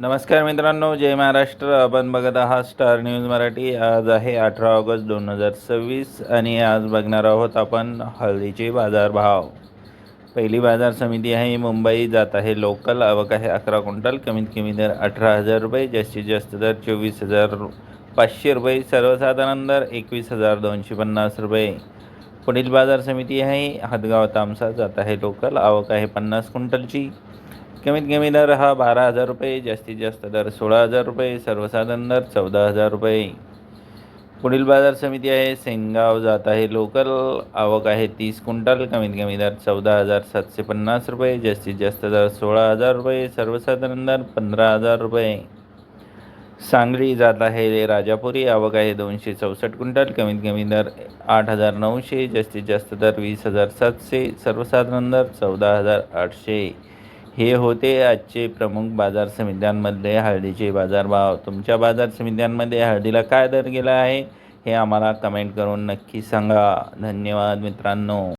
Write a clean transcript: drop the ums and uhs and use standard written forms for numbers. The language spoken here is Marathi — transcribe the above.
नमस्कार मित्रांनो, जय महाराष्ट्र. आपण बघत आहात स्टार न्यूज मराठी. आज आहे 18 ऑगस्ट 2026 आणि आज बघणार आहोत आपण हळदीचे बाजारभाव. पहिली बाजार समिती आहे मुंबई. जात आहे लोकल. आवक आहे 11 क्विंटल. कमीत कमी दर 18,000 रुपये, जास्तीत जास्त दर 24,500 रुपये, सर्वसाधारण दर 21,250 रुपये. पुढील बाजार समिती आहे हदगाव तामसा. जात आहे लोकल. आवक आहे 50 क्विंटलची. कमीत कमी दर हा 12,000 रुपये, जास्तीत जास्त दर 16,000 रुपये, सर्वसाधारण दर 14,000 रुपये. पुढील बाजार समिती आहे सेनगाव. जात आहे लोकल. आवक आहे 30 क्विंटल. कमीत कमी दर 14,750 रुपये, जास्तीत जास्त दर 16,000 रुपये, सर्वसाधारण दर 15,000 रुपये. सांगली. जात आहे राजापुरी. आवक आहे 264 क्विंटल. कमीत कमी दर 8,900, जास्तीत जास्त दर 20,700, सर्वसाधारण दर 14,800. हे होते आजचे प्रमुख बाजार समित्यांमधले हळदीचे बाजारभाव. तुमच्या बाजार समित्यांमध्ये हळदीला काय दर गेला आहे हे आम्हाला कमेंट करून नक्की सांगा. धन्यवाद मित्रांनो.